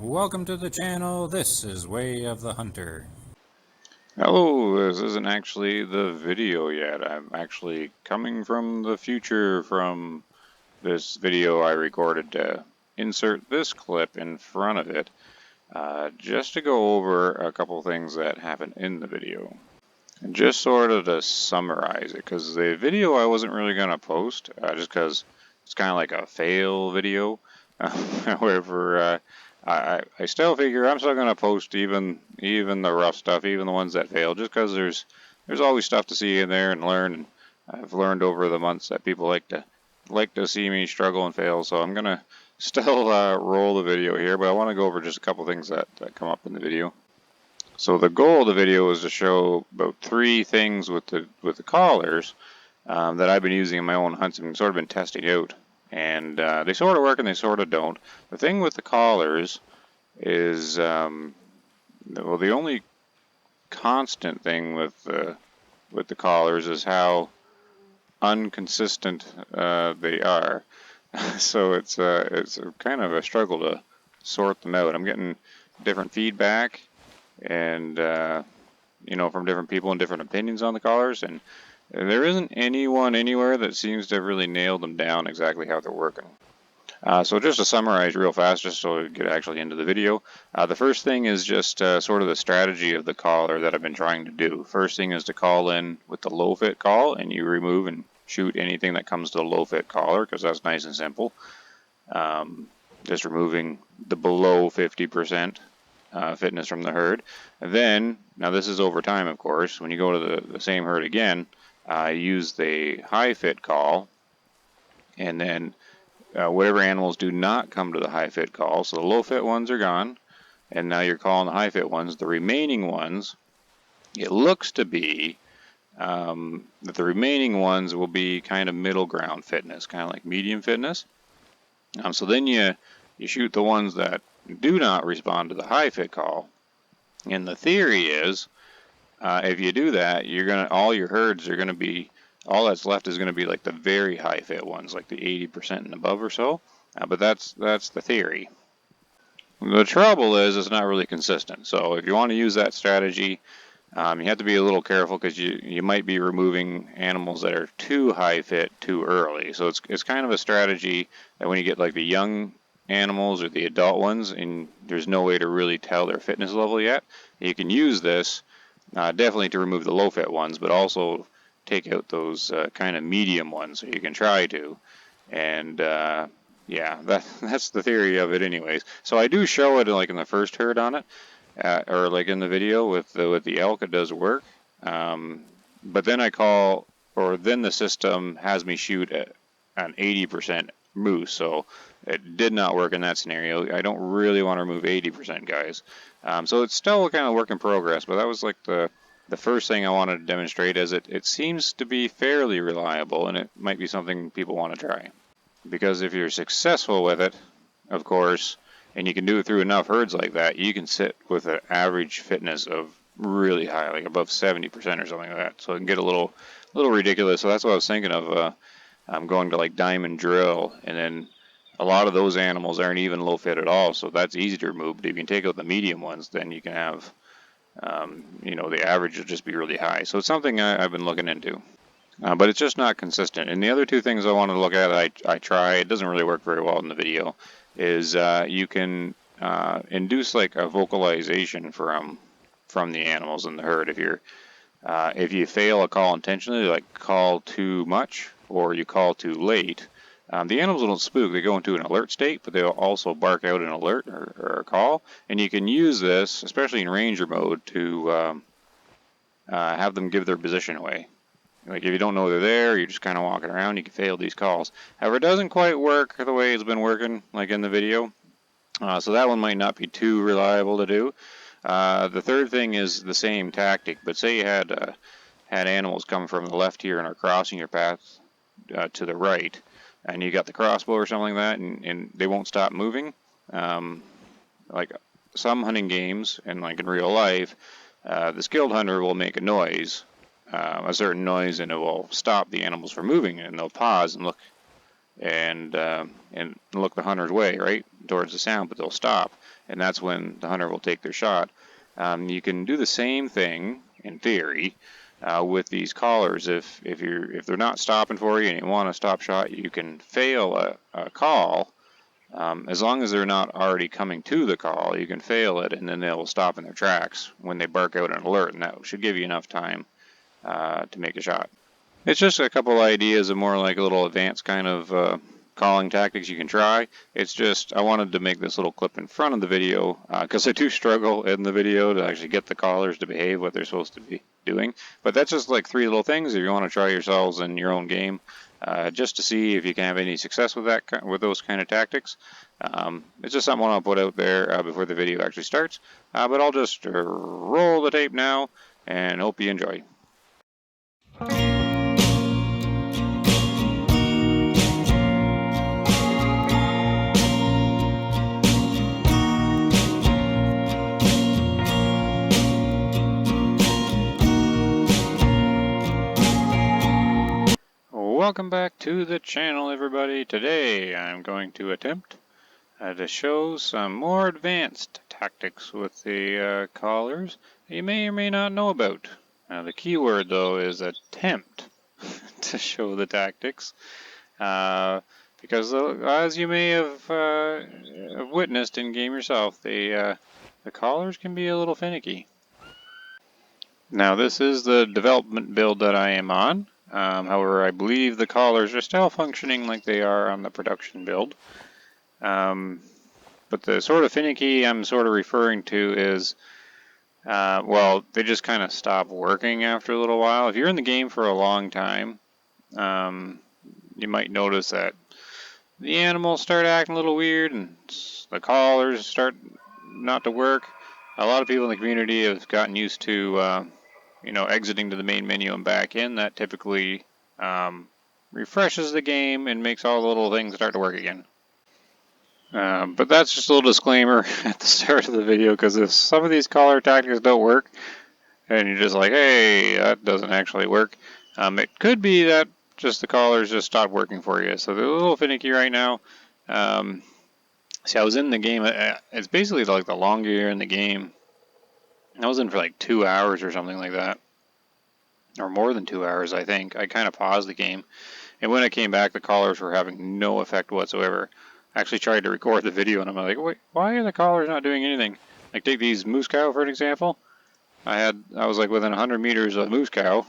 Welcome to the channel. This is Way of the Hunter. Hello, this isn't actually the video yet. I'm actually coming from the future from this video I recorded to insert this clip in front of it, just to go over a couple things that happened in the video. And just sort of to summarize it, because the video I wasn't really going to post, just because it's kind of like a fail video. However, I still figure I'm still going to post even the rough stuff, even the ones that fail, just because there's always stuff to see in there and learn. And I've learned over the months that people like to see me struggle and fail, so I'm gonna still roll the video here, but I want to go over just a couple things that come up in the video. So the goal of the video is to show about 3 things with the collars that I've been using in my own hunts and sort of been testing out. And they sort of work and they sort of don't. The thing with the collars is, well, the only constant thing with the collars is how inconsistent they are. So it's kind of a struggle to sort them out. I'm getting different feedback and from different people and different opinions on the collars, and there isn't anyone anywhere that seems to have really nailed them down exactly how they're working. So just to summarize real fast, just so we get actually into the video, the first thing is just sort of the strategy of the collar that I've been trying to do. First thing is to call in with the low fit call, and you remove and shoot anything that comes to the low fit collar, because that's nice and simple. Just removing the below 50% fitness from the herd. And then, now this is over time, of course, when you go to the same herd again, use the high fit call, and then whatever animals do not come to the high fit call, so the low fit ones are gone, and now you're calling the high fit ones. The remaining ones, it looks to be that the remaining ones will be kind of middle ground fitness, kind of like medium fitness. So then you shoot the ones that do not respond to the high fit call, and the theory is if you do that, all your herds are gonna be, all that's left is gonna be like the very high fit ones, like the 80% and above or so. But that's the theory. The trouble is it's not really consistent. So if you want to use that strategy, you have to be a little careful, because you might be removing animals that are too high fit too early. So it's kind of a strategy that when you get like the young animals or the adult ones and there's no way to really tell their fitness level yet, you can use this definitely to remove the low fit ones, but also take out those kind of medium ones, so you can try to. And yeah, that's the theory of it anyways. So I do show it like in the first herd on it, or like in the video with the elk, it does work. But then then the system has me shoot at an 80% moose, so it did not work in that scenario. I don't really want to remove 80% guys. So it's still kind of work in progress, but that was like the first thing I wanted to demonstrate, as it seems to be fairly reliable, and it might be something people want to try. Because if you're successful with it, of course, and you can do it through enough herds like that, you can sit with an average fitness of really high, like above 70% or something like that. So it can get a little ridiculous. So that's what I was thinking of. I'm going to like Diamond Drill, and then a lot of those animals aren't even low fit at all, so that's easy to remove. But if you can take out the medium ones, then you can have, the average will just be really high. So it's something I've been looking into. But it's just not consistent. And the other 2 things I wanted to look at, I try, it doesn't really work very well in the video, is you can induce like a vocalization from the animals in the herd. If you fail a call intentionally, like call too much or you call too late, the animals don't spook. They go into an alert state, but they'll also bark out an alert or a call. And you can use this, especially in ranger mode, to have them give their position away. Like if you don't know they're there, you're just kind of walking around, you can fail these calls. However, it doesn't quite work the way it's been working, like in the video. So that one might not be too reliable to do. The third thing is the same tactic, but say you had animals come from the left here and are crossing your path to the right, and you got the crossbow or something like that, and they won't stop moving. Like some hunting games and like in real life, the skilled hunter will make a noise, a certain noise, and it will stop the animals from moving, and they'll pause and look and look the hunter's way, right, towards the sound, but they'll stop, and that's when the hunter will take their shot. You can do the same thing in theory with these callers. If they're not stopping for you and you want a stop shot, you can fail a call. As long as they're not already coming to the call, you can fail it, and then they will stop in their tracks when they bark out an alert, and that should give you enough time to make a shot. It's just a couple ideas of more like a little advanced kind of calling tactics you can try. It's just I wanted to make this little clip in front of the video because I do struggle in the video to actually get the callers to behave what they're supposed to be doing. But that's just like 3 little things if you want to try yourselves in your own game, just to see if you can have any success with those kind of tactics. It's just something I want to put out there before the video actually starts. But I'll just roll the tape now and hope you enjoy. Welcome back to the channel, everybody. Today I'm going to attempt to show some more advanced tactics with the callers that you may or may not know about. The key word though is attempt to show the tactics, because as you may have witnessed in game yourself, the callers can be a little finicky. Now this is the development build that I am on. However, I believe the callers are still functioning like they are on the production build. But the sort of finicky I'm sort of referring to is, well, they just kind of stop working after a little while. If you're in the game for a long time, you might notice that the animals start acting a little weird and the callers start not to work. A lot of people in the community have gotten used to exiting to the main menu and back in. That typically refreshes the game and makes all the little things start to work again. But that's just a little disclaimer at the start of the video, because if some of these caller tactics don't work, and you're just like, hey, that doesn't actually work, it could be that just the callers just stopped working for you. So they're a little finicky right now. See, I was in the game, it's basically like the longer you're in the game. I was in for like 2 hours or something like that. Or more than 2 hours, I think. I kind of paused the game. And when I came back, the callers were having no effect whatsoever. I actually tried to record the video, and I'm like, wait, why are the callers not doing anything? Like, take these moose cow for an example. I was like within 100 meters of a moose cow,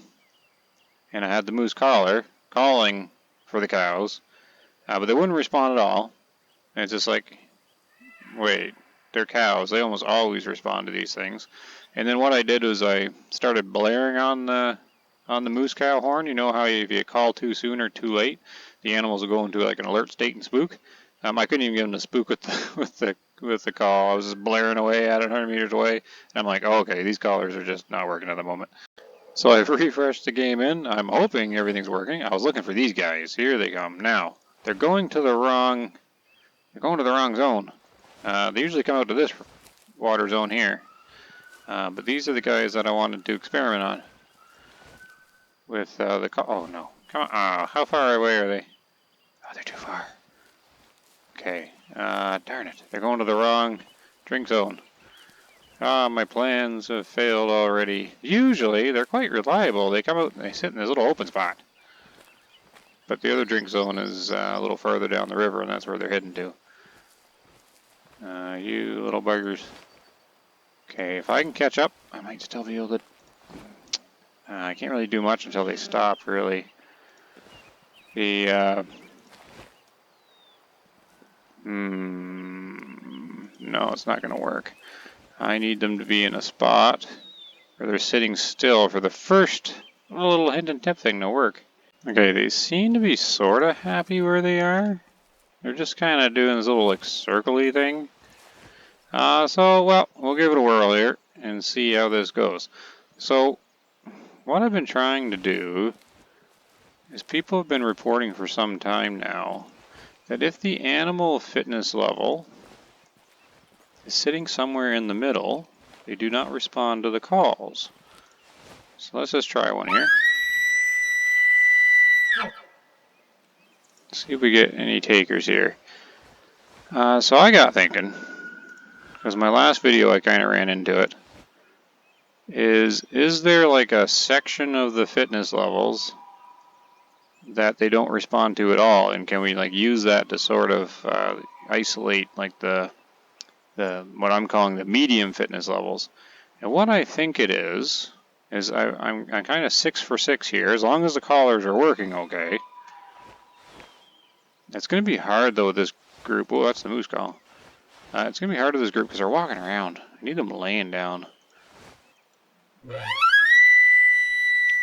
and I had the moose collar calling for the cows, but they wouldn't respond at all. And it's just like, wait, they're cows. They almost always respond to these things. And then what I did was I started blaring on the moose cow horn. You know how if you call too soon or too late, the animals will go into like an alert state and spook. I couldn't even get them to spook with the call. I was just blaring away at it 100 meters away, and I'm like, oh, okay, these callers are just not working at the moment. So I've refreshed the game in. I'm hoping everything's working. I was looking for these guys. Here they come. Now they're going to the wrong zone. They usually come out to this water zone here. But these are the guys that I wanted to experiment on. With the call. Oh no. Come on. How far away are they? Oh, they're too far. Okay. Darn it. They're going to the wrong drink zone. My plans have failed already. Usually, they're quite reliable. They come out and they sit in this little open spot. But the other drink zone is a little further down the river, and that's where they're heading to. You little buggers. Okay, if I can catch up, I might still be able to... I can't really do much until they stop, really. No, it's not going to work. I need them to be in a spot where they're sitting still for the first little hint and tip thing to work. Okay, they seem to be sort of happy where they are. They're just kind of doing this little like circle-y thing. So, well, we'll give it a whirl here and see how this goes. So, what I've been trying to do is people have been reporting for some time now that if the animal fitness level is sitting somewhere in the middle, they do not respond to the calls. So let's just try one here. See if we get any takers here. So I got thinking, because my last video I kind of ran into it, is there like a section of the fitness levels that they don't respond to at all, and can we like use that to sort of isolate like the what I'm calling the medium fitness levels? And what I think it is I'm kind of 6 for 6 here, as long as the collars are working okay. It's going to be hard though with this group. Oh, that's the moose call. It's going to be hard with this group because they're walking around. I need them laying down. But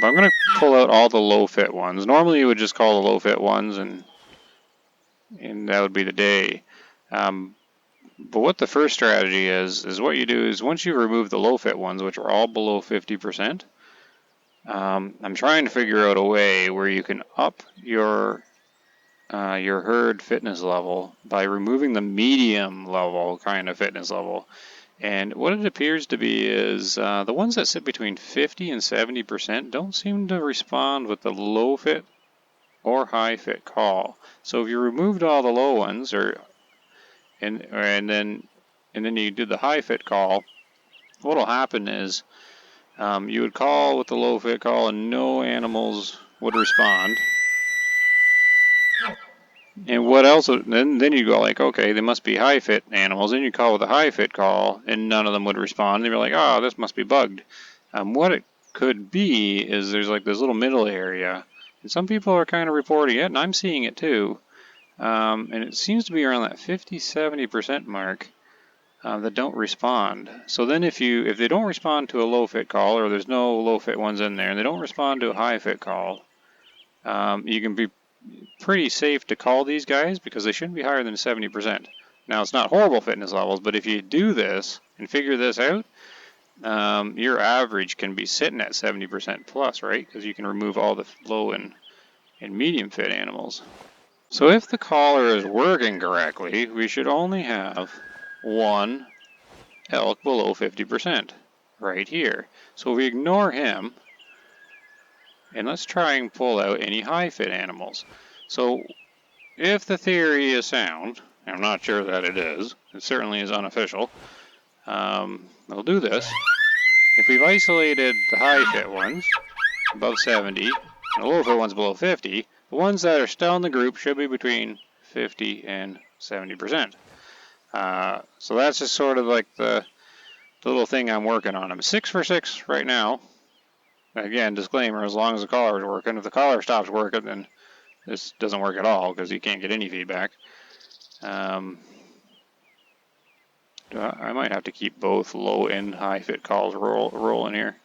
I'm going to pull out all the low fit ones. Normally you would just call the low fit ones and that would be the day. But what the first strategy is what you do is once you remove the low fit ones, which are all below 50%, I'm trying to figure out a way where you can up your herd fitness level by removing the medium level kind of fitness level. And what it appears to be is the ones that sit between 50 and 70% don't seem to respond with the low fit or high fit call. So if you removed all the low ones, and then you did the high fit call, what'll happen is you would call with the low fit call and no animals would respond. And what else? Then you go like, okay, they must be high fit animals. Then you call with a high fit call, and none of them would respond. And you're like, oh, this must be bugged. What it could be is there's like this little middle area, and some people are kind of reporting it, and I'm seeing it too. And it seems to be around that 50-70% mark that don't respond. So then if they don't respond to a low fit call, or there's no low fit ones in there, and they don't respond to a high fit call, you can be pretty safe to call these guys because they shouldn't be higher than 70%. Now it's not horrible fitness levels, but if you do this and figure this out, your average can be sitting at 70% plus, right? Because you can remove all the low and medium fit animals. So if the collar is working correctly, we should only have one elk below 50% right here. So if we ignore him, and let's try and pull out any high fit animals. So if the theory is sound, I'm not sure that it is, it certainly is unofficial, we'll do this. If we've isolated the high fit ones above 70, and the low fit ones below 50, the ones that are still in the group should be between 50 and 70%. So that's just sort of like the little thing I'm working on. I'm 6 for 6 right now. Again, disclaimer, as long as the collar is working. If the collar stops working, then this doesn't work at all because you can't get any feedback. I might have to keep both low and high fit calls rolling here.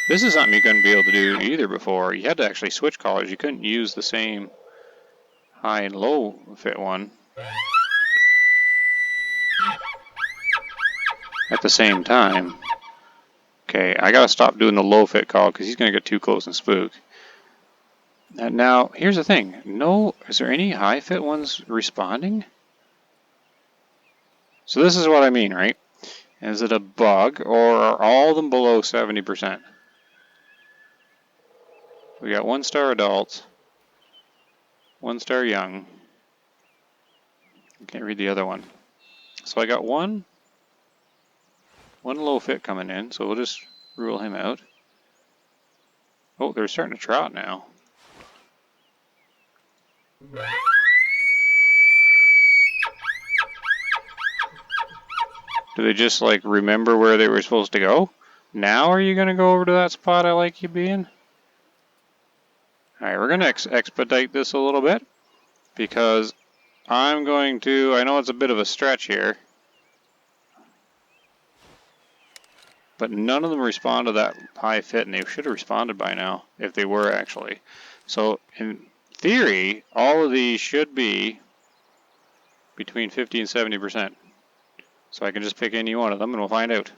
This is something you couldn't be able to do either before. You had to actually switch collars. You couldn't use the same high and low fit one at the same time. Okay, I gotta stop doing the low fit call because he's gonna get too close and spook. And now, here's the thing. Is there any high fit ones responding? So this is what I mean, right? Is it a bug, or are all of them below 70%? We got 1-star adults, 1-star young. I can't read the other one. So I got one low fit coming in, so we'll just rule him out. Oh, they're starting to trot now. Do they just like remember where they were supposed to go? Now are you going to go over to that spot I like you being? Alright, we're going to expedite this a little bit because I'm going to, I know it's a bit of a stretch here, but none of them respond to that high fit, and they should have responded by now if they were actually. So in theory, all of these should be between 50 and 70%. So I can just pick any one of them and we'll find out.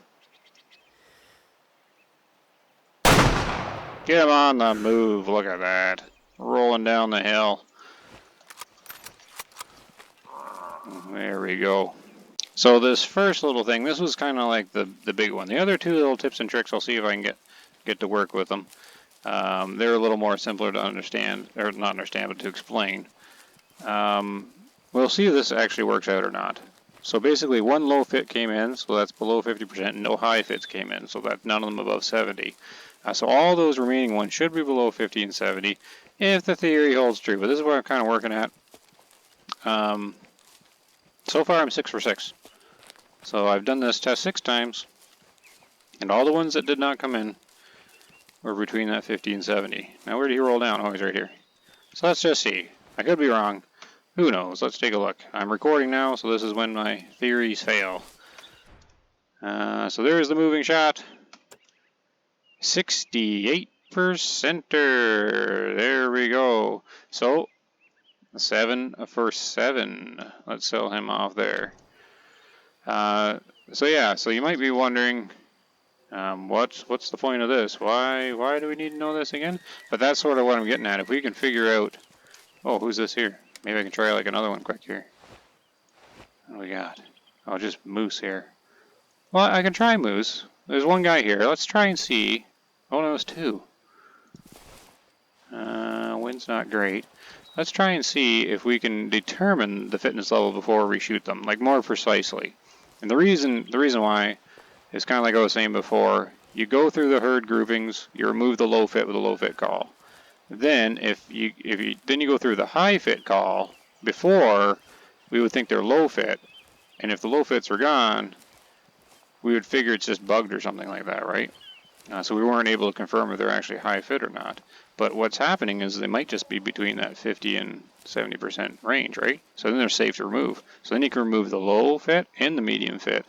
Get him on the move, look at that. Rolling down the hill. There we go. So this first little thing, this was kind of like the big one. The other two little tips and tricks, I'll see if I can get to work with them. They're a little more simpler to understand, or not understand, but to explain. We'll see if this actually works out or not. So basically one low fit came in, so that's below 50%, and no high fits came in, so that none of them above 70. So all those remaining ones should be below 50 and 70 if the theory holds true, but this is what I'm kind of working at. So far I'm 6 for 6. So I've done this test 6 times, and all the ones that did not come in were between that 50 and 70. Now where did he roll down? Oh, he's right here. So let's just see. I could be wrong. Who knows? Let's take a look. I'm recording now, so this is when my theories fail. So there's the moving shot. 68%er. There we go. So 7 for 7. Let's sell him off there. So yeah, so you might be wondering, what's the point of this? Why do we need to know this again? But that's sort of what I'm getting at. If we can figure out, oh, who's this here? Maybe I can try like another one quick here. What do we got? Oh, just moose here. Well, I can try moose. There's one guy here. Let's try and see. Oh no, it's 2. Wind's not great. Let's try and see if we can determine the fitness level before we shoot them, like more precisely. And the reason why is kind of like I was saying before. You go through the herd groupings, you remove the low fit with a low fit call. Then if you go through the high fit call before, we would think they're low fit, and if the low fits are gone, we would figure it's just bugged or something like that, right? So we weren't able to confirm if they're actually high fit or not. But what's happening is they might just be between that 50 and 70% range, right? So then they're safe to remove. So then you can remove the low fit and the medium fit,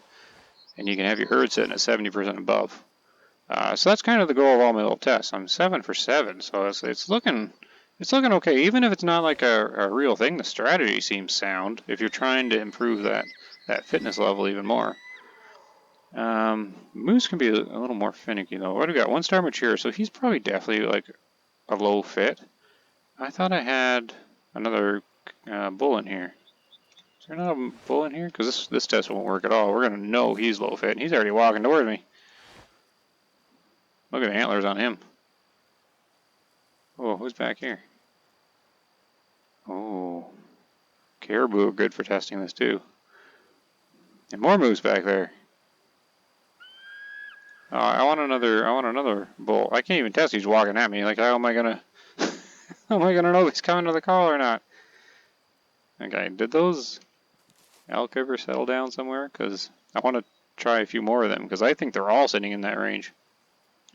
and you can have your herd sitting at 70% above. So that's kind of the goal of all my little tests. I'm 7 for 7, so it's looking okay. Even if it's not like a real thing, the strategy seems sound if you're trying to improve that fitness level even more. Moose can be a little more finicky though. What do we got? 1-star mature, so he's probably definitely like a low fit. I thought I had another bull in here. Is there not a bull in here? Because this test won't work at all. We're gonna know he's low fit, and he's already walking towards me. Look at the antlers on him. Oh, who's back here? Oh, caribou are good for testing this too. And more moose back there. I want another bull. I can't even test. He's walking at me. Like, how am I gonna know if he's coming to the call or not? Okay, did those elk ever settle down somewhere? Because I want to try a few more of them, because I think they're all sitting in that range.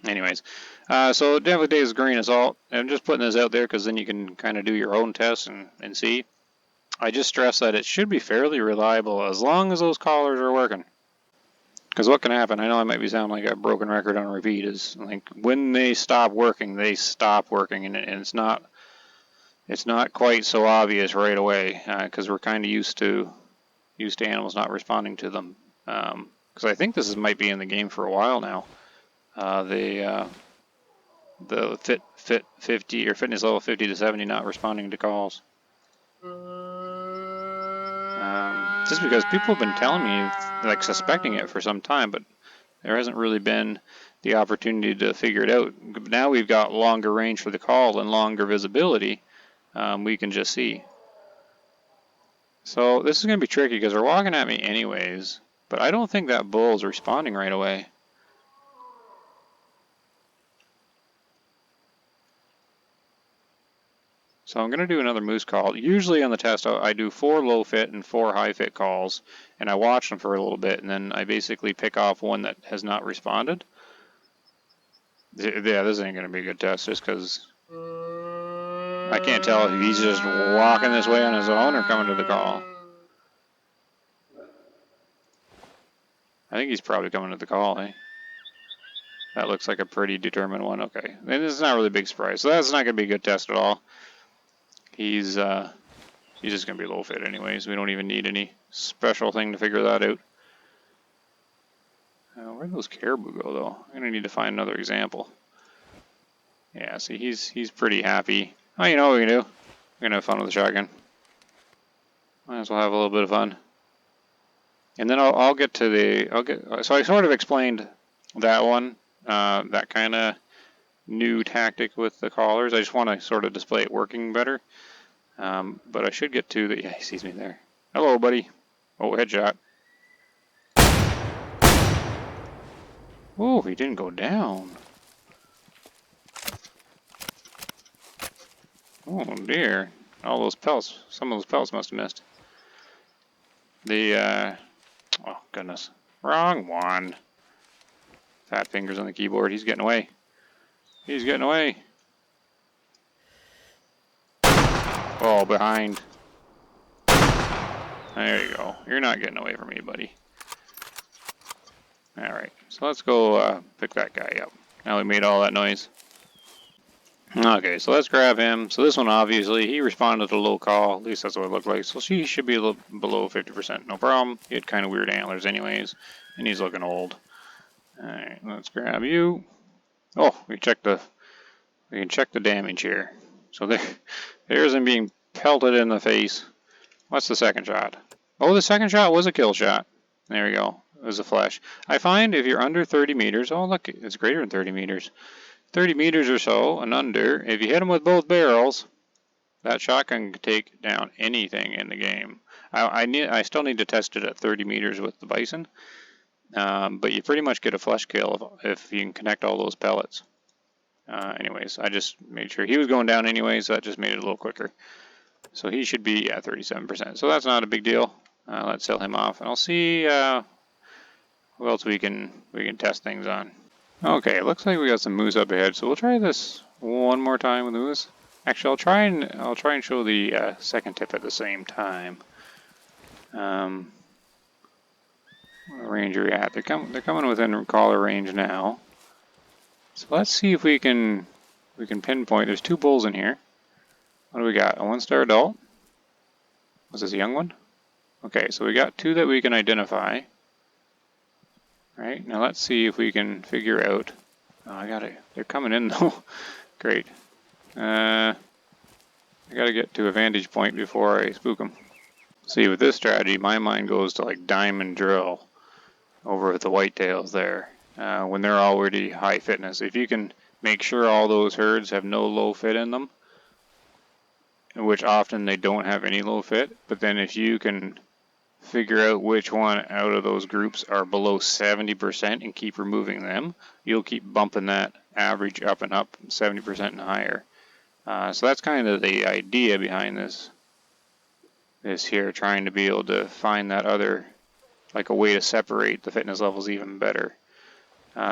Anyways, so definitely take this grain of salt. I'm just putting this out there because then you can kind of do your own tests and see. I just stress that it should be fairly reliable as long as those collars are working. Because what can happen, I know I might be sounding like a broken record on repeat, is like when they stop working, and it's not quite so obvious right away, because we're kind of used to animals not responding to them. Because I think this might be in the game for a while now. The fit 50 or fitness level 50 to 70 not responding to calls. Just because people have been telling me, like, suspecting it for some time, but there hasn't really been the opportunity to figure it out. Now we've got longer range for the call and longer visibility. We can just see. So this is going to be tricky because they're walking at me anyways, but I don't think that bull is responding right away. So I'm going to do another moose call. Usually on the test I do 4 low fit and 4 high fit calls, and I watch them for a little bit, and then I basically pick off one that has not responded. Yeah, this ain't going to be a good test just because I can't tell if he's just walking this way on his own or coming to the call. I think he's probably coming to the call, eh? That looks like a pretty determined one. Okay, and this is not really a big surprise, so that's not going to be a good test at all. He's just going to be low fit anyways. We don't even need any special thing to figure that out. Where'd those caribou go though? I'm going to need to find another example. Yeah, see, he's pretty happy. Oh, you know what we can do? We're going to have fun with the shotgun. Might as well have a little bit of fun. And then I'll get to so I sort of explained that one, that kind of new tactic with the collars. I just want to sort of display it working better. But I should get to the... Yeah, he sees me there. Hello, buddy. Oh, headshot. Oh, he didn't go down. Oh, dear. All those pelts. Some of those pelts must have missed. Oh, goodness. Wrong one. Fat fingers on the keyboard. He's getting away. He's getting away. Oh, behind. There you go. You're not getting away from me, buddy. Alright, so let's go pick that guy up. Now we made all that noise. Okay, so let's grab him. So this one, obviously, he responded to low call. At least that's what it looked like. So she should be a little below 50%. No problem. He had kind of weird antlers anyways. And he's looking old. Alright, let's grab you. Oh, we can check the damage here. So there's him being pelted in the face. What's the second shot? Oh, the second shot was a kill shot. There we go. It was a flash. I find if you're under 30 meters, oh look, it's greater than 30 meters. 30 meters or so and under, if you hit them with both barrels, that shotgun can take down anything in the game. I still need to test it at 30 meters with the Bison, but you pretty much get a flush kill if you can connect all those pellets. Anyways, I just made sure he was going down anyways, so that just made it a little quicker. So he should be at 37%. So that's not a big deal. Let's sell him off, and I'll see who else we can test things on. Okay, it looks like we got some moose up ahead, so we'll try this one more time with the moose. Actually, I'll try and show the second tip at the same time. What range are we at? They're coming within collar range now. So let's see if we can pinpoint. There's two bulls in here. What do we got? A 1-star adult? Was this a young one? Okay, so we got two that we can identify. Right, now let's see if we can figure out... Oh, they're coming in though. Great. I gotta get to a vantage point before I spook them. See, with this strategy, my mind goes to like diamond drill over at the whitetails there. When they're already high fitness. If you can make sure all those herds have no low fit in them, which often they don't have any low fit, but then if you can figure out which one out of those groups are below 70% and keep removing them, you'll keep bumping that average up and up 70% and higher. So that's kind of the idea behind this here, trying to be able to find that other, like a way to separate the fitness levels even better.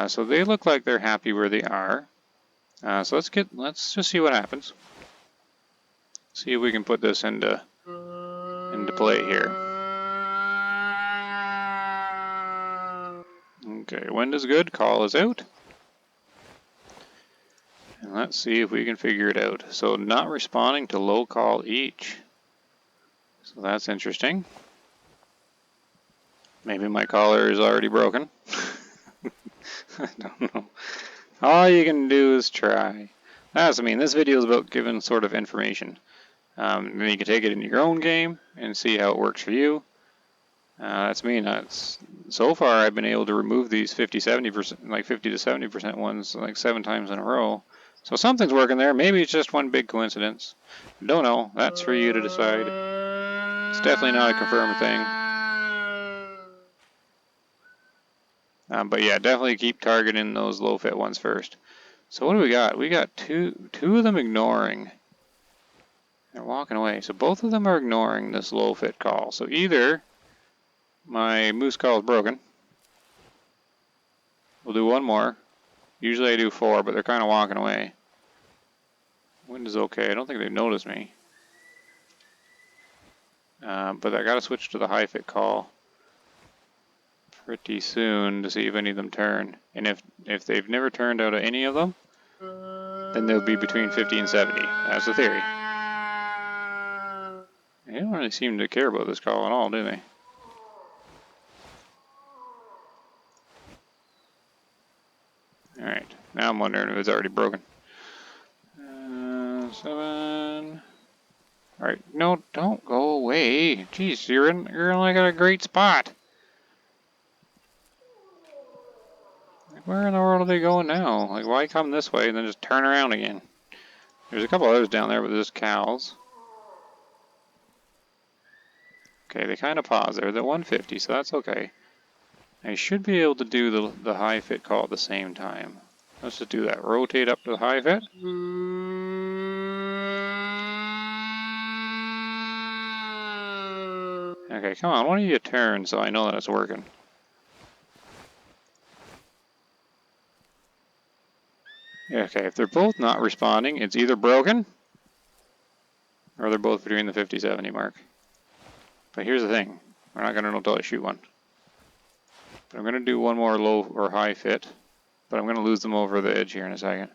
So they look like they're happy where they are. So let's just see what happens. See if we can put this into play here. Okay, wind is good, call is out. And let's see if we can figure it out. So not responding to low call each. So that's interesting. Maybe my collar is already broken. I don't know. All you can do is try. This video is about giving sort of information. Then you can take it in your own game and see how it works for you. That's me. So far I've been able to remove these 50-70%, like 50 to 70% ones like 7 times in a row. So something's working there. Maybe it's just one big coincidence. Don't know. That's for you to decide. It's definitely not a confirmed thing. But yeah, definitely keep targeting those low fit ones first. So what do we got? We got two of them ignoring. They're walking away. So both of them are ignoring this low fit call. So either my moose call is broken. We'll do one more. Usually I do 4, but they're kind of walking away. Wind is okay. I don't think they've noticed me. But I gotta switch to the high fit call pretty soon to see if any of them turn. And if they've never turned out of any of them, then they'll be between 50 and 70. That's the theory. They don't really seem to care about this call at all, do they? Alright, now I'm wondering if it's already broken. 7. Alright, no, don't go away. Jeez, you're in like a great spot. where in the world are they going now? Like, why come this way and then just turn around again? There's a couple others down there, but there's cows. Okay, they kind of pause there. They're 150, so that's okay. I should be able to do the high fit call at the same time. Let's just do that. Rotate up to the high fit. Okay, come on. Why don't you turn so I know that it's working? Okay, if they're both not responding, it's either broken or they're both between the 50-70 mark. But here's the thing. We're not going to know until I shoot one. But I'm going to do one more low or high fit. But I'm going to lose them over the edge here in a second.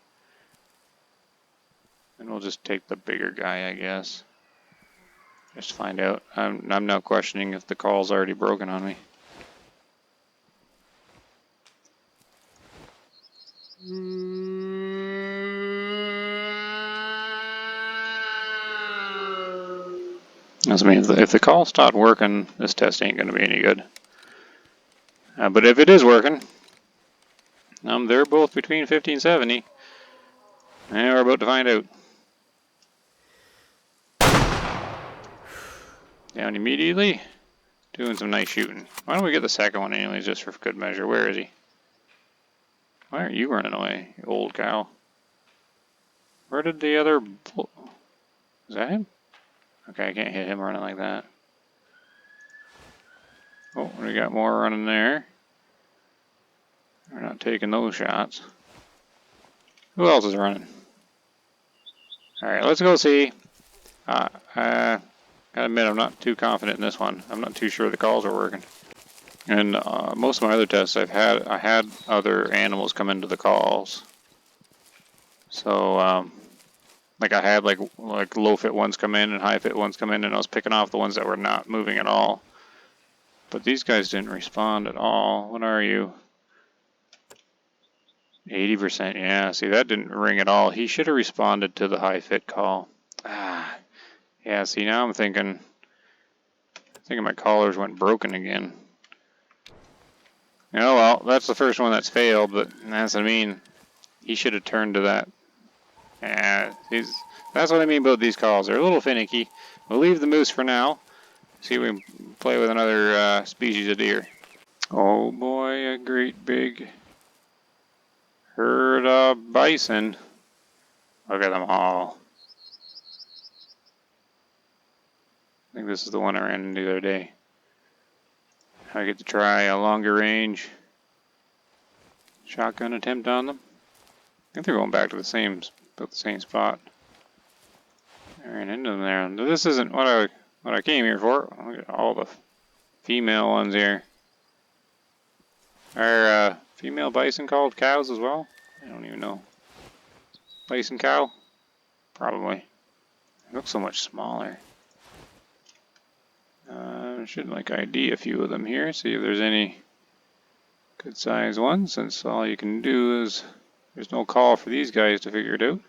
And we'll just take the bigger guy, I guess. Just find out. I'm now questioning if the call's already broken on me. That's I mean, if the call stopped working, this test ain't going to be any good. But if it is working, they're both between 50 and 70. And we're about to find out. Down immediately. Doing some nice shooting. Why don't we get the second one anyways, just for good measure? Where is he? Why aren't you running away, you old cow? Where did the other... Is that him? Okay, I can't hit him running like that. Oh, we got more running there. We're not taking those shots. Who else is running? Alright, let's go see. I gotta admit, I'm not too confident in this one. I'm not too sure the calls are working. And most of my other tests, I had other animals come into the calls. So, like I had like low fit ones come in and high fit ones come in, and I was picking off the ones that were not moving at all. But these guys didn't respond at all. What are you? 80%. Yeah, see, that didn't ring at all. He should have responded to the high fit call. Ah, yeah. See, now I'm thinking my collars went broken again. Oh well, that's the first one that's failed, but that's what I mean. He should have turned to that. Yeah, that's what I mean about these calls. They're a little finicky. We'll leave the moose for now. See if we can play with another species of deer. Oh boy, a great big herd of bison. Look at them all. I think this is the one I ran into the other day. I get to try a longer range shotgun attempt on them. I think they're going back to the same spot. I ran into them there. This isn't what I came here for. Look at all the female ones here. Are female bison called cows as well? I don't even know. Bison cow? Probably. It looks so much smaller. Should like ID a few of them here, see if there's any good sized ones, since all you can do is, there's no call for these guys to figure it out.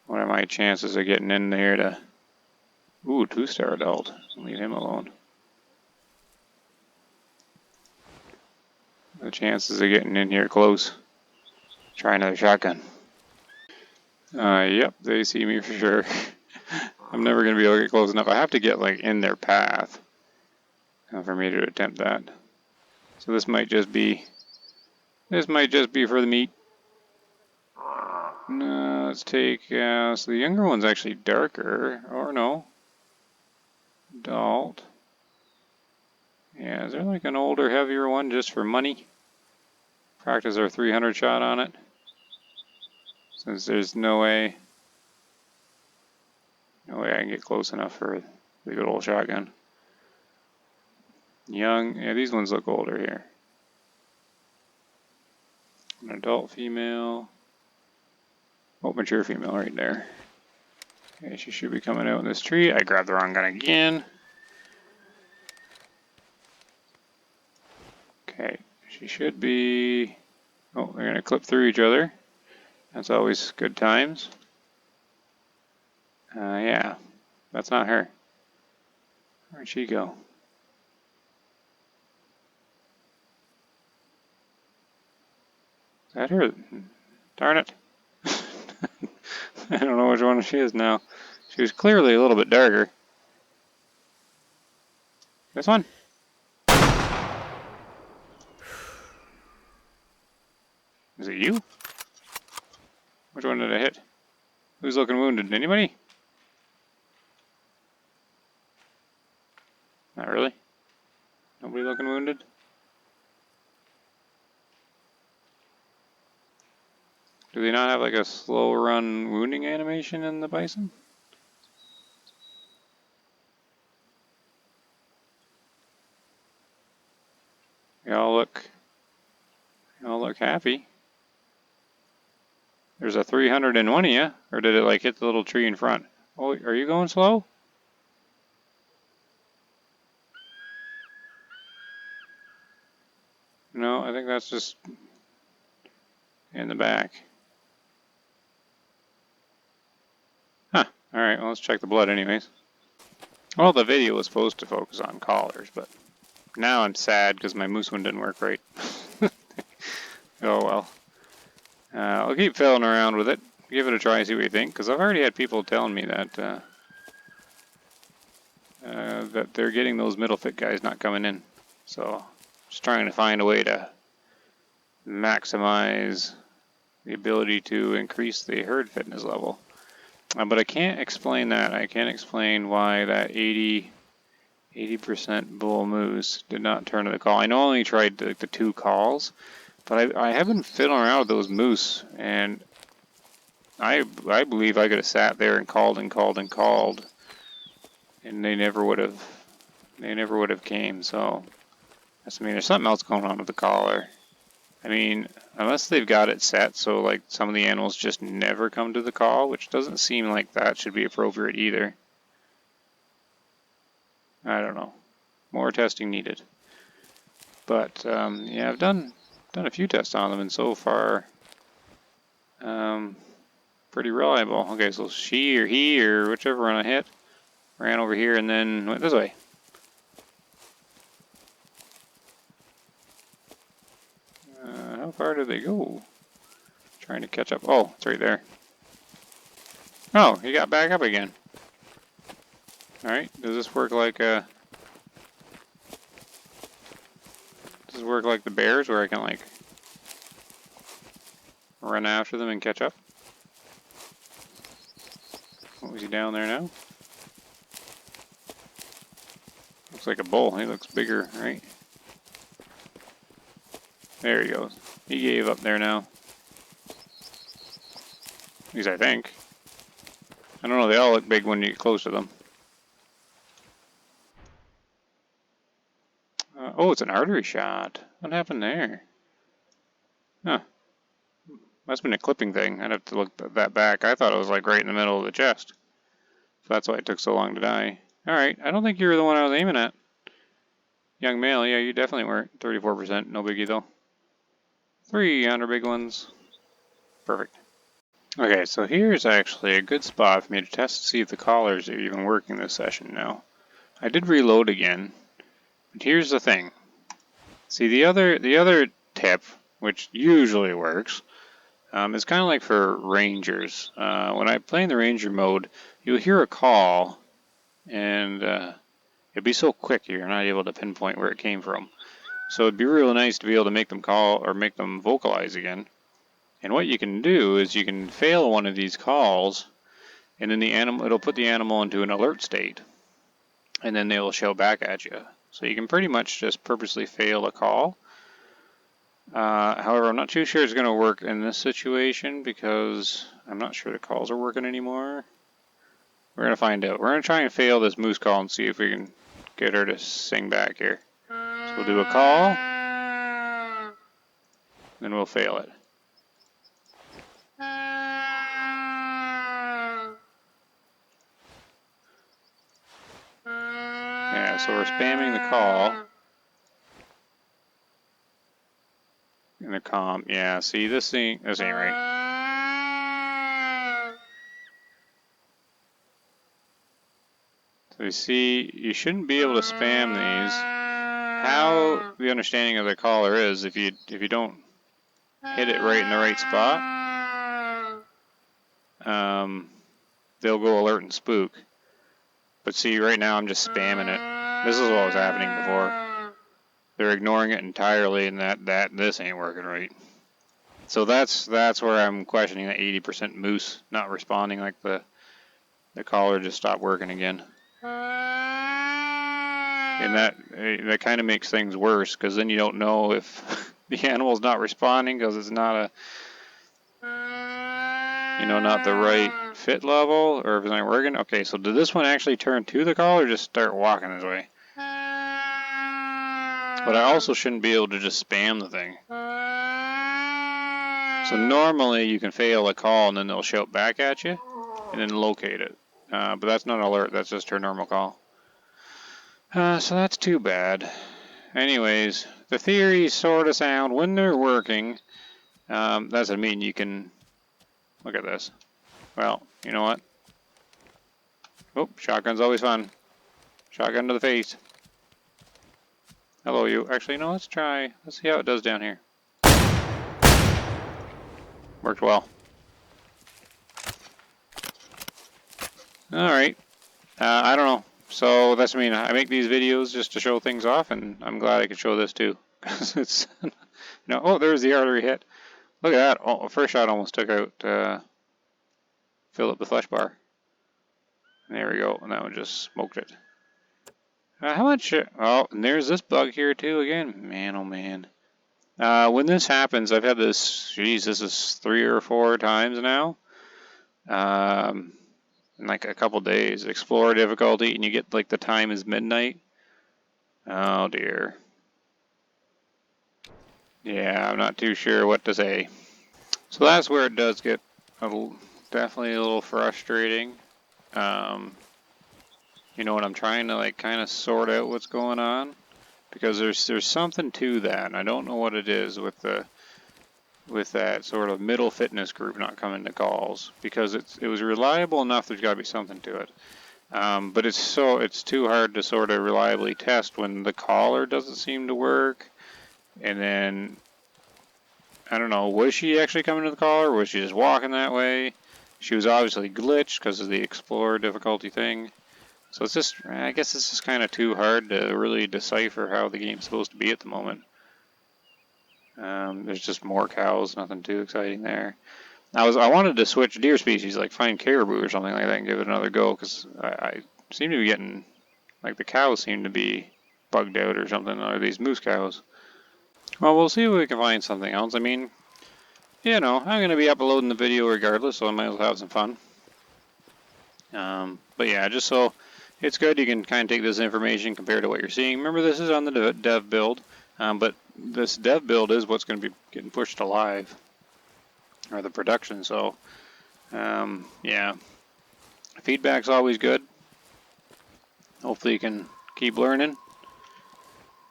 What are my chances of getting in there to... Ooh, 2-star adult. Leave him alone. The chances of getting in here close. Try another shotgun. Yep, they see me for sure. I'm never going to be able to get close enough. I have to get like in their path for me to attempt that. So this might just be for the meat. No, let's take, so the younger one's actually darker, or no, adult. Yeah, is there like an older, heavier one just for money? Practice our 300 shot on it. Since there's no way I can get close enough for the good old shotgun. Young, yeah, these ones look older here. An adult female. Oh, mature female right there. Okay, she should be coming out in this tree. I grabbed the wrong gun again. Okay, she should be... Oh, they're going to clip through each other. That's always good times. Yeah, that's not her. Where'd she go? Is that her? Darn it. I don't know which one she is now. She was clearly a little bit darker. This one? Is it you? Which one did I hit? Who's looking wounded? Anybody? Not really. Nobody looking wounded? Do they not have like a slow run wounding animation in the Bison? Y'all look happy. There's a 301 of you, or did it like hit the little tree in front? Oh, are you going slow? No, I think that's just in the back. Huh. Alright, well, let's check the blood anyways. Well, the video was supposed to focus on collars, but now I'm sad because my moose one didn't work right. Oh well. I'll keep fiddling around with it. Give it a try, see what you think, because I've already had people telling me that that they're getting those middle fit guys not coming in. So, just trying to find a way to maximize the ability to increase the herd fitness level. But I can't explain that. I can't explain why that 80% bull moose did not turn to the call. I know I only tried the 2 calls, but I have been fiddling around with those moose, and I believe I could have sat there and called, and they never would have came. So I mean, there's something else going on with the collar. I mean, unless they've got it set so like some of the animals just never come to the call, which doesn't seem like that should be appropriate either. I don't know. More testing needed. But yeah, I've done a few tests on them, and so far, pretty reliable. Okay, so she or he or whichever one I hit ran over here and then went this way. How far did they go? Trying to catch up. Oh, it's right there. Oh, he got back up again. Alright, does this work like the bears where I can like run after them and catch up? What was he down there now? Looks like a bull. He looks bigger, right? There he goes. He gave up there now. At least I think. I don't know, they all look big when you get close to them. Oh, it's an artery shot. What happened there? Huh. Must have been a clipping thing. I'd have to look that back. I thought it was like right in the middle of the chest. So that's why it took so long to die. Alright, I don't think you were the one I was aiming at. Young male, yeah, you definitely weren't. 34%, no biggie though. 3 under big ones. Perfect. Okay, so here's actually a good spot for me to test to see if the collars are even working this session now. I did reload again, but here's the thing. See, the other tip, which usually works, is kind of like for rangers. When I play in the ranger mode, you'll hear a call, and it'd be so quick you're not able to pinpoint where it came from. So it'd be real nice to be able to make them call or make them vocalize again. And what you can do is you can fail one of these calls, and then it'll put the animal into an alert state, and then they will show back at you. So you can pretty much just purposely fail a call. However, I'm not too sure it's going to work in this situation because I'm not sure the calls are working anymore. We're going to find out. We're going to try and fail this moose call and see if we can get her to sing back here. So we'll do a call, then we'll fail it. Yeah, so we're spamming the call. In the comp, yeah, see this ain't right. So you see, you shouldn't be able to spam these. How the understanding of the caller is, if you don't hit it right in the right spot, they'll go alert and spook. But see, right now I'm just spamming it. This is what was happening before. They're ignoring it entirely, and this ain't working right. So that's where I'm questioning the 80% moose not responding, like the collar just stopped working again. And that kind of makes things worse, because then you don't know if the animal's not responding because it's not not the right fit level, or if it's not working. Okay, so did this one actually turn to the collar or just start walking this way? But I also shouldn't be able to just spam the thing. So normally you can fail a call and then they'll shout back at you and then locate it. But that's not an alert, that's just her normal call. So that's too bad. Anyways, the theories sort of sound, when they're working, that doesn't mean you can, look at this. Well, you know what? Oh, shotgun's always fun. Shotgun to the face. Hello, you. Actually, no, let's see how it does down here. Worked well. Alright. I don't know. So that's I make these videos just to show things off, and I'm glad I could show this too. Because it's, oh, there's the artery hit. Look at that. Oh, first shot almost took out, fill up the flesh bar. There we go. And that one just smoked it. How much? Oh, and there's this bug here too again. Man, oh man. When this happens, I've had this, geez, this is 3 or 4 times now. In like a couple days. Explorer difficulty, and you get like the time is midnight. Oh dear. Yeah, I'm not too sure what to say. So that's where it does get definitely a little frustrating. When I'm trying to like kind of sort out what's going on, because there's something to that, and I don't know what it is with that sort of middle fitness group not coming to calls, because it was reliable enough. There's got to be something to it. But it's too hard to sort of reliably test when the collar doesn't seem to work, and then I don't know, was she actually coming to the collar, or was she just walking that way? She was obviously glitched because of the Explorer difficulty thing. So it's just, I guess it's just kind of too hard to really decipher how the game's supposed to be at the moment. There's just more cows, nothing too exciting there. I wanted to switch deer species, like find caribou or something like that and give it another go, because I seem to be getting, like the cows seem to be bugged out or something, or these moose cows. Well, we'll see if we can find something else. I mean, I'm going to be uploading the video regardless, so I might as well have some fun. But yeah, just so it's good, you can kind of take this information compared to what you're seeing. Remember, this is on the dev build, but this dev build is what's going to be getting pushed to live, or the production. So yeah, feedback's always good. Hopefully you can keep learning.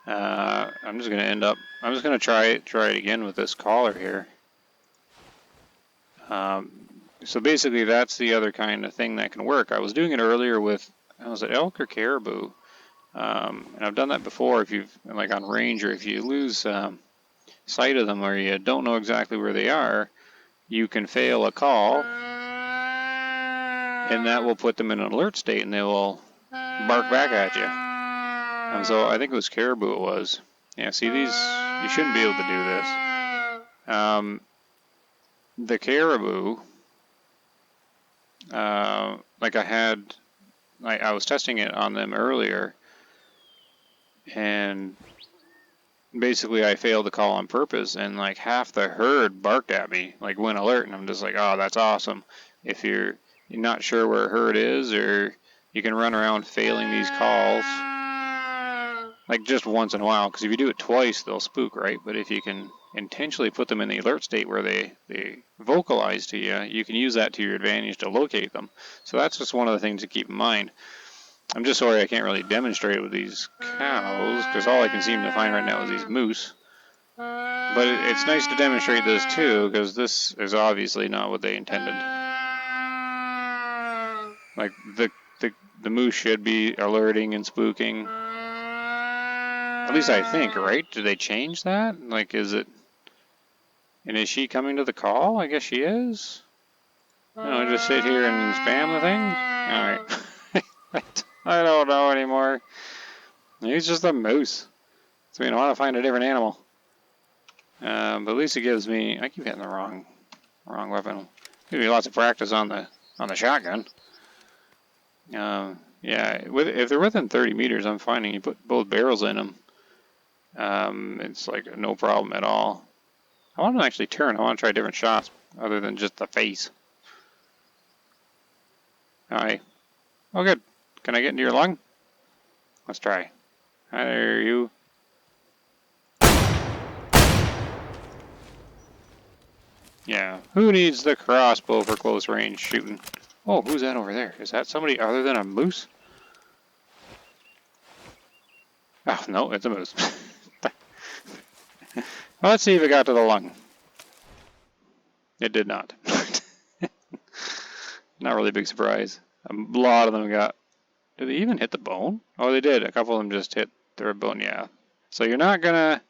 I'm just going to try it again with this collar here. So basically that's the other kind of thing that can work. I was doing it earlier with, was it elk or caribou? And I've done that before. If you've, like on range, or if you lose sight of them, or you don't know exactly where they are, you can fail a call, and that will put them in an alert state, and they will bark back at you. And so I think it was caribou it was. Yeah, see these, you shouldn't be able to do this. The caribou, like I was testing it on them earlier, and basically I failed the call on purpose, and like half the herd barked at me, like went alert, and I'm just like, oh, that's awesome. If you're not sure where a herd is, or you can run around failing these calls, like just once in a while, because if you do it twice, they'll spook, right? But if you can intentionally put them in the alert state where they vocalize to you, you can use that to your advantage to locate them. So that's just one of the things to keep in mind. I'm just sorry I can't really demonstrate it with these cows, because all I can seem to find right now is these moose. But it's nice to demonstrate this too, because this is obviously not what they intended. Like the moose should be alerting and spooking. At least I think, right? Did they change that? Like, is it And is she coming to the call? I guess she is. No, just sit here and spam the thing? Alright. I don't know anymore. He's just a moose. So I want to find a different animal. But at least it gives me... I keep hitting the wrong weapon. Gives me lots of practice on the shotgun. Yeah, if they're within 30 meters, I'm finding you put both barrels in them. It's like no problem at all. I want to actually turn. I want to try different shots other than just the face. Hi. Oh, good. Can I get into your lung? Let's try. Hi there, you. Yeah. Who needs the crossbow for close range shooting? Oh, who's that over there? Is that somebody other than a moose? Oh, no, it's a moose. Well, let's see if it got to the lung. It did not. Not really a big surprise. A lot of them got... Did they even hit the bone? Oh, they did. A couple of them just hit their bone, yeah. So you're not gonna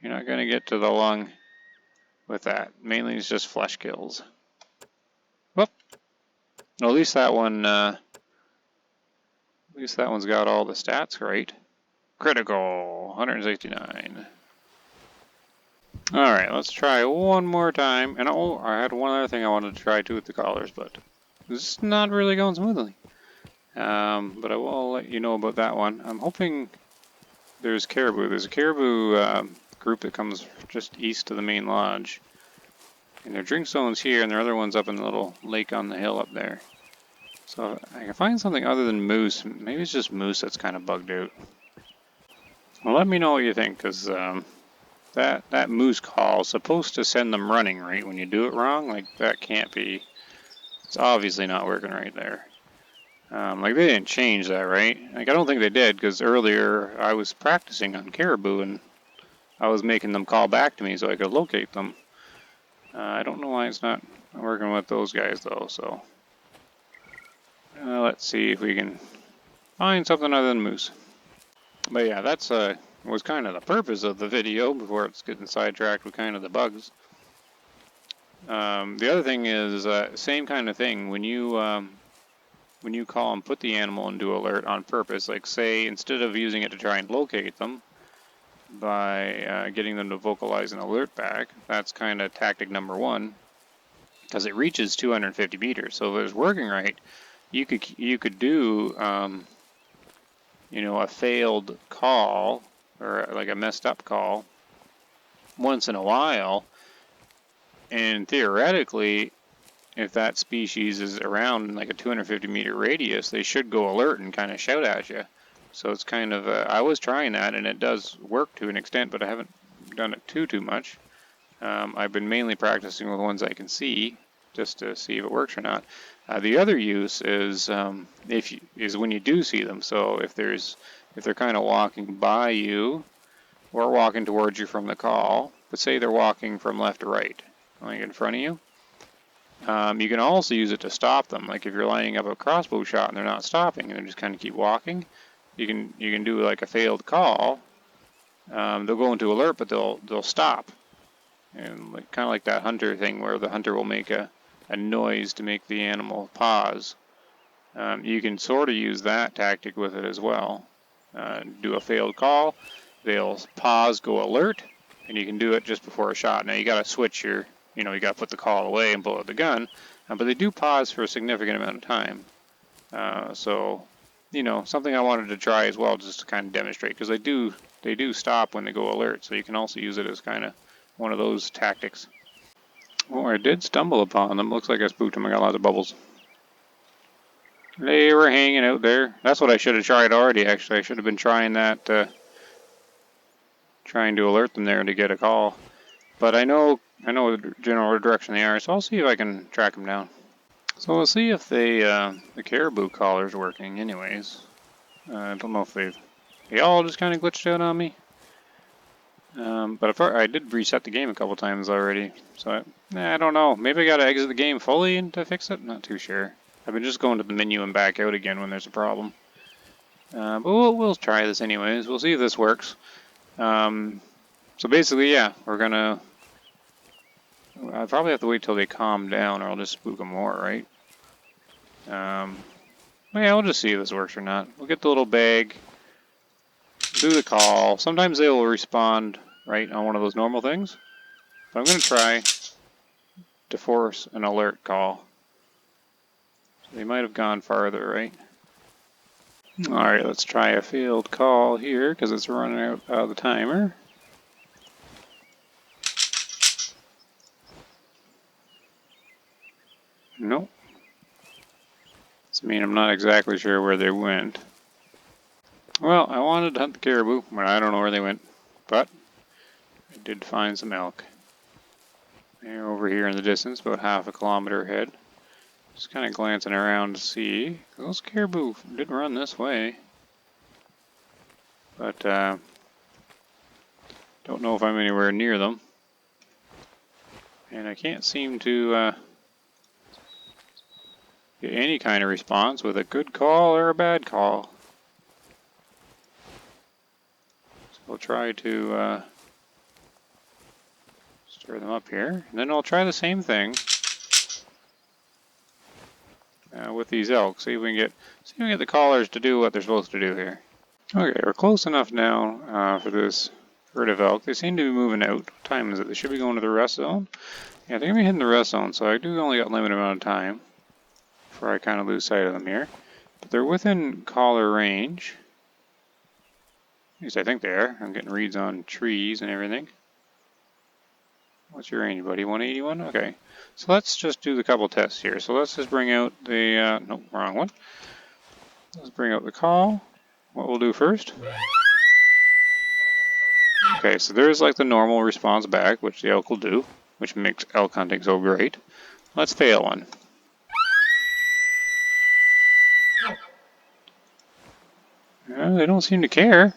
get to the lung with that. Mainly it's just flesh kills. Whoop. Well, at least that one, at least that one's got all the stats right. Critical, 169. Alright, let's try one more time. And oh, I had one other thing I wanted to try too with the collars, but it's not really going smoothly. But I will let you know about that one. I'm hoping there's caribou. There's a caribou group that comes just east of the main lodge. And their drink zone's here, and their other one's up in the little lake on the hill up there. So if I can find something other than moose. Maybe it's just moose that's kind of bugged out. Well, let me know what you think, because that moose call is supposed to send them running, right? When you do it wrong, like that can't be. It's obviously not working right there. Like they didn't change that, right? Like I don't think they did, because earlier I was practicing on caribou and I was making them call back to me so I could locate them. I don't know why it's not working with those guys though. So let's see if we can find something other than moose. But yeah, that's was kind of the purpose of the video before it's getting sidetracked with kind of the bugs. The other thing is same kind of thing when you call and put the animal into alert on purpose, like say instead of using it to try and locate them by getting them to vocalize an alert back, that's kind of tactic number one, because it reaches 250 meters. So if it was working right, you could do a failed call or like a messed up call once in a while, and theoretically, if that species is around like a 250 meter radius, they should go alert and kind of shout at you. So it's kind of, I was trying that and it does work to an extent, but I haven't done it too much. I've been mainly practicing with ones I can see, just to see if it works or not. The other use is when you do see them. So if they're kind of walking by you or walking towards you from the call, but say they're walking from left to right, like in front of you. You can also use it to stop them. Like if you're lining up a crossbow shot and they're not stopping and they just kind of keep walking, you can do like a failed call. They'll go into alert, but they'll stop, and like, kind of like that hunter thing where the hunter will make a noise to make the animal pause. You can sort of use that tactic with it as well. Do a failed call, they'll pause, go alert, and you can do it just before a shot. Now you got to switch your. You got to put the call away and pull out the gun, but they do pause for a significant amount of time. So, something I wanted to try as well, just to kind of demonstrate, because they do stop when they go alert. So you can also use it as kind of one of those tactics. Well, I did stumble upon them. Looks like I spooked them. I got lots of bubbles. They were hanging out there. That's what I should have tried already. Actually, I should have been trying that, trying to alert them there to get a call. But I know the general direction they are, so I'll see if I can track them down. So we'll see if the caribou collar's working anyways. I don't know if they all just kind of glitched out on me. But I did reset the game a couple times already, so I don't know. Maybe I gotta exit the game fully to fix it? Not too sure. I've been just going to the menu and back out again when there's a problem. But we'll try this anyways. We'll see if this works. So basically, yeah, we're gonna I probably have to wait till they calm down, or I'll just spook them more, right? Yeah, we'll just see if this works or not. We'll get the little bag, do the call. Sometimes they will respond right on one of those normal things, but I'm going to try to force an alert call. So they might have gone farther, right? Alright, let's try a failed call here because it's running out of the timer. Nope. I mean, I'm not exactly sure where they went. Well, I wanted to hunt the caribou, but I don't know where they went. But I did find some elk. They're over here in the distance, about half a kilometer ahead. Just kind of glancing around to see. Those caribou didn't run this way. But, don't know if I'm anywhere near them. And I can't seem to, get any kind of response with a good call or a bad call. So we'll try to stir them up here, and then I'll try the same thing with these elk. See if we can get the callers to do what they're supposed to do here. Okay, we're close enough now for this herd of elk. They seem to be moving out. What time is it? They should be going to the rest zone. Yeah, they're gonna be hitting the rest zone, so I do only got a limited amount of time before I kind of lose sight of them here. But they're within caller range. At least I think they are. I'm getting reads on trees and everything. What's your range, buddy? 181? Okay. So let's just do the couple tests here. So let's just bring out the, nope, wrong one. Let's bring out the call. What we'll do first. Okay, so there's like the normal response back, which the elk will do, which makes elk hunting so great. Let's fail one. They don't seem to care.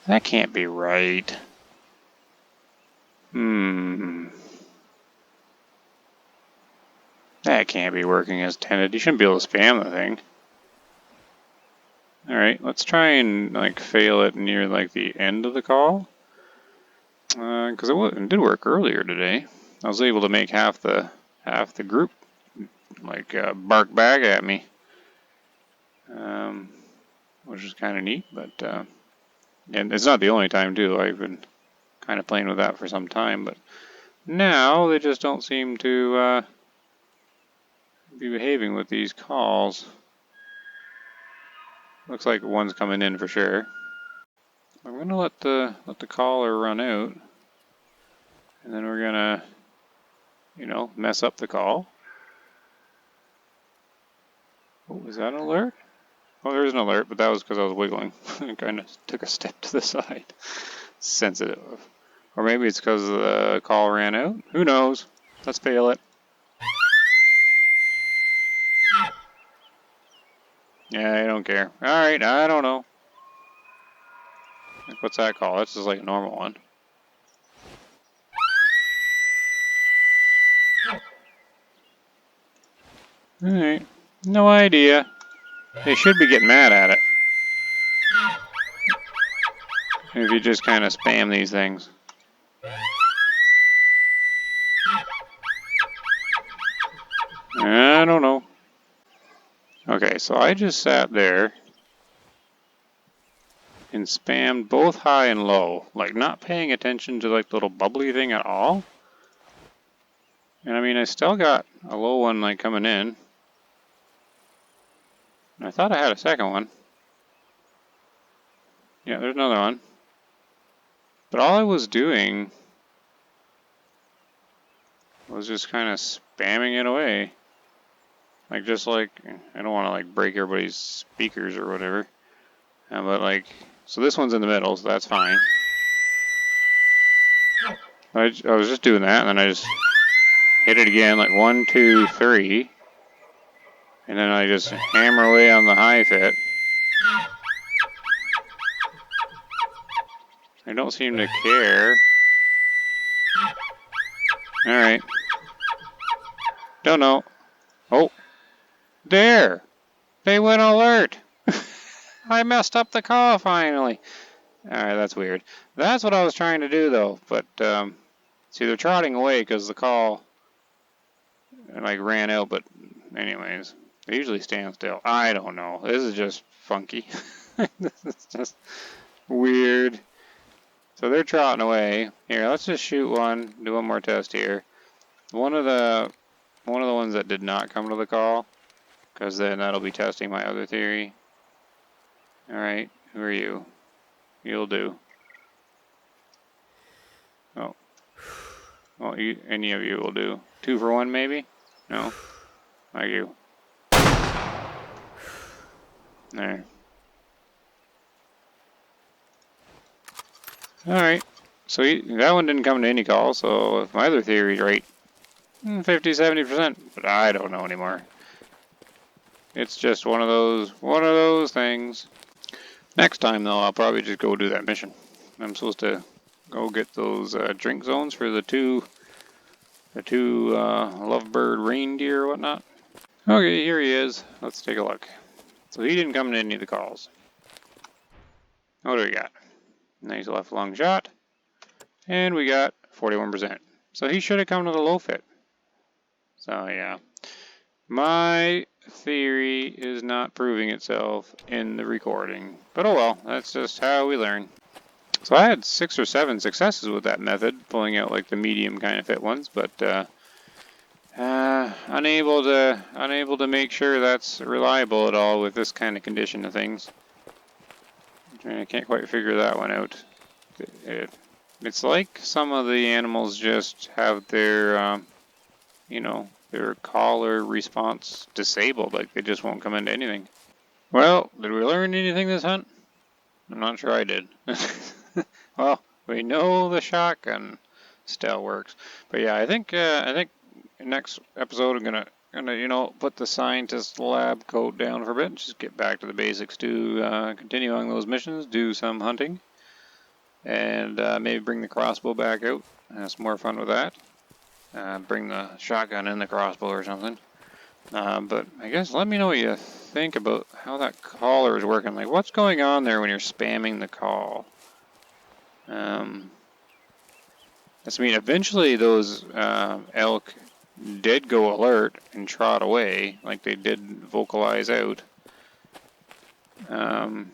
That can't be right. That can't be working as intended. You shouldn't be able to spam the thing. Alright, let's try and like fail it near like the end of the call. Because it did work earlier today. I was able to make half the group like bark back at me. Which is kind of neat, but and it's not the only time too. I've been kind of playing with that for some time, but now they just don't seem to be behaving with these calls. Looks like one's coming in for sure. I'm gonna let the caller run out, and then we're gonna, mess up the call. Oh, is that an alert? Oh, there's an alert, but that was because I was wiggling. I kind of took a step to the side. Sensitive. Or maybe it's because the call ran out. Who knows? Let's fail it. Yeah, I don't care. Alright, I don't know. What's that call? That's just like a normal one. Alright. No idea. They should be getting mad at it. If you just kind of spam these things. I don't know. Okay, so I just sat there and spammed both high and low, like not paying attention to like the little bubbly thing at all. And I mean, I still got a low one like coming in. And I thought I had a second one. Yeah, there's another one. But all I was doing was just kind of spamming it away. Like, just like, I don't want to like break everybody's speakers or whatever. But like, so this one's in the middle, so that's fine. I was just doing that, and then I just hit it again, like 1, 2, 3. And then I just hammer away on the high fit. They don't seem to care. Alright. Don't know. Oh. There! They went alert! I messed up the call finally. Alright, that's weird. That's what I was trying to do though, but see, they're trotting away because the call like ran out, but anyways, they usually stand still. I don't know. This is just funky. This is just weird. So they're trotting away. Here, let's just shoot one. Do one more test here. One of the ones that did not come to the call, because then that'll be testing my other theory. All right, who are you? You'll do. Oh, well, any of you will do. 2 for 1, maybe? No, not you. There. Alright, so that one didn't come to any call, so if my other theory's right, 50-70%, but I don't know anymore. It's just one of those things. Next time though, I'll probably just go do that mission. I'm supposed to go get those drink zones for the two lovebird reindeer or whatnot. Okay, here he is. Let's take a look. So he didn't come to any of the calls. What do we got? Nice left lung shot. And we got 41%. So he should have come to the low fit. So yeah. My theory is not proving itself in the recording. But oh well, that's just how we learn. So I had 6 or 7 successes with that method, pulling out like the medium kind of fit ones, but unable to make sure that's reliable at all with this kind of condition of things. I can't quite figure that one out. It's like some of the animals just have their, their collar response disabled, like they just won't come into anything. Well, did we learn anything this hunt? I'm not sure I did. Well, we know the shotgun still works, but yeah, I think next episode I'm gonna put the scientist lab coat down for a bit, and just get back to the basics, do continue on those missions, do some hunting, and maybe bring the crossbow back out. Have some more fun with that. Bring the shotgun in the crossbow or something. But I guess let me know what you think about how that collar is working. Like, what's going on there when you're spamming the call? I mean, eventually those elk did go alert and trot away, like they did vocalize out. But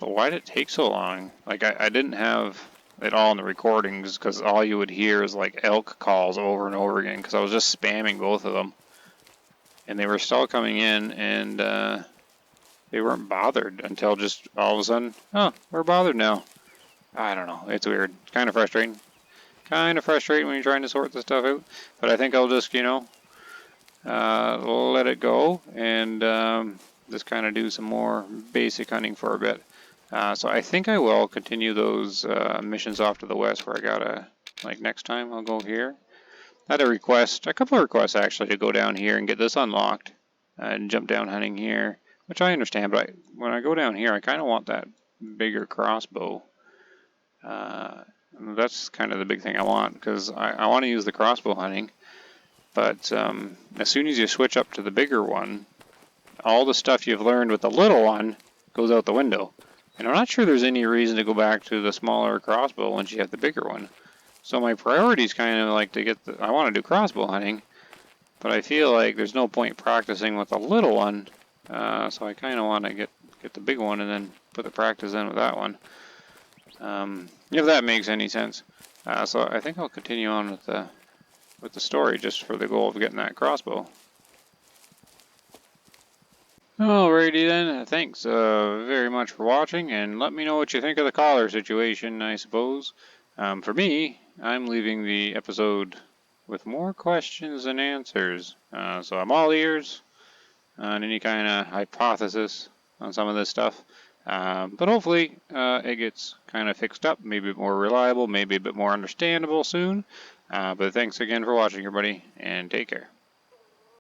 why did it take so long? Like, I didn't have it all in the recordings, because all you would hear is like elk calls over and over again, because I was just spamming both of them. And they were still coming in, and they weren't bothered until just all of a sudden, oh, we're bothered now. I don't know, it's weird. It's kind of frustrating. Kind of frustrating when you're trying to sort this stuff out. But I think I'll just, let it go and just kind of do some more basic hunting for a bit. So I think I will continue those missions off to the west where I gotta, like next time I'll go here. I had a couple of requests actually, to go down here and get this unlocked and jump down hunting here, which I understand, but when I go down here I kind of want that bigger crossbow. That's kind of the big thing I want, because I want to use the crossbow hunting, but as soon as you switch up to the bigger one, all the stuff you've learned with the little one goes out the window. And I'm not sure there's any reason to go back to the smaller crossbow once you have the bigger one. So my priority is kind of like to get I want to do crossbow hunting, but I feel like there's no point practicing with the little one, so I kind of want to get the big one and then put the practice in with that one. If that makes any sense. So I think I'll continue on with the story, just for the goal of getting that crossbow. Alrighty then, thanks very much for watching, and let me know what you think of the collar situation, I suppose. For me, I'm leaving the episode with more questions than answers, so I'm all ears on any kind of hypothesis on some of this stuff. But hopefully it gets kind of fixed up, maybe a bit more reliable, maybe a bit more understandable soon. But thanks again for watching, everybody, and take care.